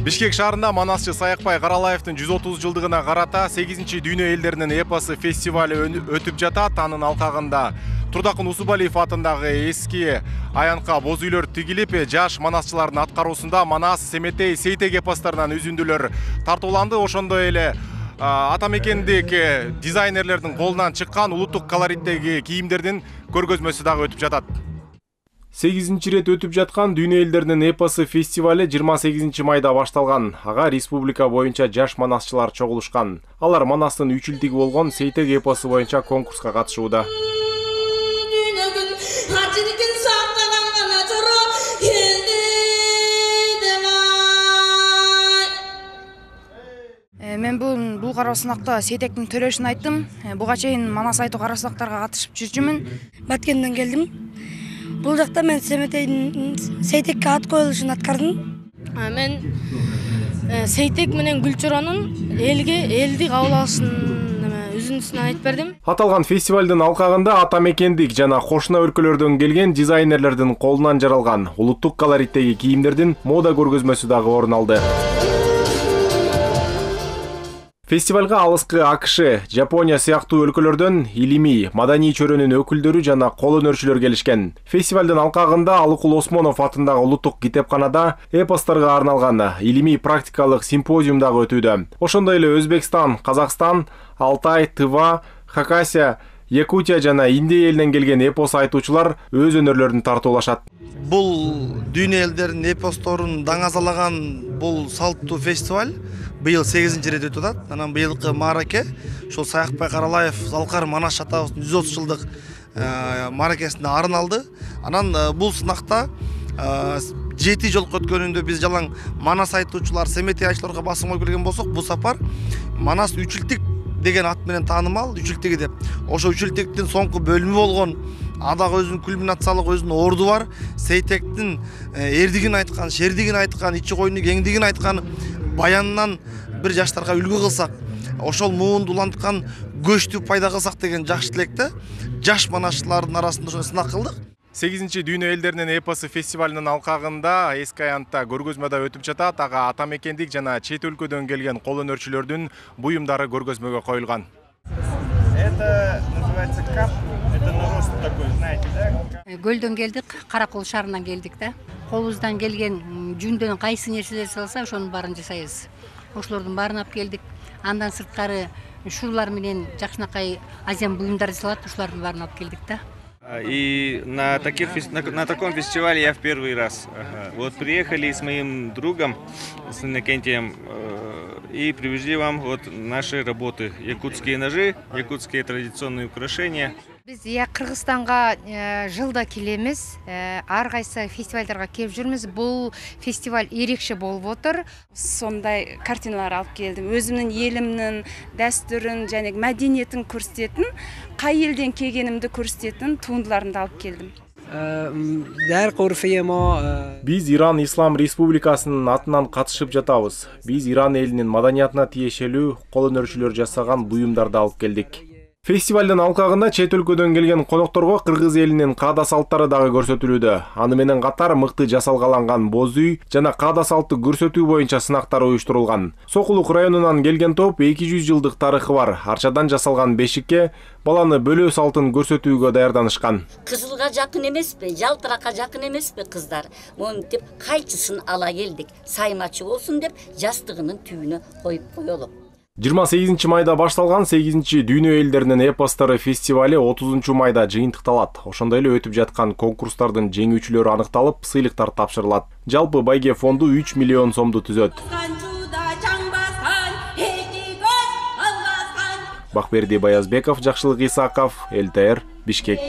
Бишкек шаарында манасчы Саякбай Каралаевдин 130 жылдыгына карата 8-чи Дүйнө элдеринин эпосы фестивалы өтүп жатат. Анын алкагында Турдакын Усубалиев атындагы эски аянтка боз үйлөр тигилип, жаш манасчылардын аткаруусунда Манас, Семетей, Сейтек эпостарынан үзүндүлөр тартууланды. Ошондой эле атамекендик дизайнерлердин колунан чыккан улуттук колориттеги кийимдердин көргөзмөсү дагы өтүп жатат. 8-чи рет өтүп жаткан Дүйнө элдеринин эпосы фестивалы 28 майда башталган. Ага республика боюнча жаш манасчылар чогулушкан. Алар Манастын 3 жылдыгы болгон Сейтек эпосы боюнча конкурска катышууда. Мен бул кара сынакта Сейтектин төрөшүн айттым. Буга чейин Манас айтуу кара сынактарга катышып жүрчүмүн. Баткенден келдим. Бул жакта мен Сейтекке ат коюлушун аткардым. Мен Сейтек менен Гүлчоронун элди кабыл алышын үзүндүсүн айтып бердим. Аталган фестивалдын алкагында атамекендик жана кошуна өлкөлөрдөн келген дизайнерлердин колунан жаралган улуттук колориттеги кийимдердин мода көргөзмөсү дагы орун алды. Фестивалга алыскы АКШ, Жапония сыяктуу өлкөлөрдөн илимий, маданий чөрөнүн өкүлдөрү жана кол өнөрчүлөр келишкен. Фестивалдын алкагында Алыкул Осмонов атындагы улуттук китепканада эпостарга арналган илимий практикалык симпозиум дагы өтүүдө. Ошондой эле Өзбекстан, Казакстан, Алтай, Тыва, Хакасия, Якутия жана Индия элинен келген эпос айтуучулар өз өнөрлөрүн тартуулашат. Бул Дүйнө элдеринин эпосторун даңазалаган бул салттуу фестиваль быйыл 8-чи рет өтүп атат. Анан быйылкы маараке ошол Саякбай Каралаев Залкар Манаш атабыздын 130 жылдык мааракесине арналды. Анан бул сынакта 7 жолку өткөнүндө биз жалаң Манас айтуучулар, Семетей айтуучуларга басым коюп келген болсок, бул сапар Манас үчүлтик деген ат менен таанымал, үчүлтиги деп. Ошо үчүлтиктин соңку бөлүмү болгон адагы өзүнүн кульминациялык өзүнүн орду бар. Сейтектин эрдигин айткан, шердигин айткан, ичи койну кеңдигин айткан баянынан бир жаштарга үлгү кылсак, ошол муунду уланткан көчтү пайда кылсак деген жакшы тилекте жаш манасчылардын арасында ошо сынак кылдык. 8-чи Дүйнө элдеринин эпосы фестивалынын алкагында эски аянтта көргөзмө да өтүп жатат. Ага атамекендик жана чет өлкөдөн келген кол өнөрчүлөрдүн буюмдары көргөзмөгө коюлган. Это называется кап. Это нарост такой, знаете, да? Гөлдөн келдик, Каракол шаарынан келдик да. Колубуздан келген жүндөн кайсы нерселер салса, ошонун баарын жасайбыз. Ошолордун баарын алып келдик. Андан сырткары шурлар менен жакшынакай азиан буюмдар жасалат, ошолордун баарын алып келдик да. И на таком фестивале я в первый раз. Вот приехали с моим другом, с Иннокентием, и привезли вам вот наши работы. Якутские ножи, якутские традиционные украшения. Biz Кыргызстанга жылда келемиз, ар кайсы фестивалдарга келип жүрмүз. Бул фестиваль эрекше болуп отур. Сондай картиналар алып келдим. Өзүмдүн элимдин дәстүрүн жана мәдениетин көрсөтөтүн, кай элден келгенимди көрсөтөтүн туындыларымды алып келдим. Биз Иран Ислам Республикасынын атынан катышып жатабыз. Биз Иран элинин маданиятына тиешелүү кол өнөрчүлөр жасаган буюмдарды алып келдик. Фестивалдын алкагында чет өлкөдөн келген конокторго кыргыз элинин каада салттары дагы көрсөтүлүүдө. Аны менен катар мыкты жасалгаланган боз үй жана каада салтты көрсөтүү боюнча сынактар уюштурулган. Сокулук районунан келген топ 200 жылдык тарыхы бар арчадан жасалган бешикке баланы бөлөө салтын көрсөтүүгө даярданышкан. Кызылга жакын эмеспи, жалтыракка жакын эмеспи кыздар? Монтип кайчысын ала келдик. Саймачы болсун деп жастыгынын түбүнө коюп коелу. 28 майда башталган 8-чи Дүйнө элдеринин эпостары фестивали 30 майда жыйынтыкталат. Ошондой эле өтүп жаткан конкурстардын жеңүүчүлөрү аныкталып, сыйлыктар тапшырылат. Жалпы байге фонду 3 миллион сомду түзөт. Бакберди Баязбеков, Жакшылык Исаков, ЛТР, Бишкек.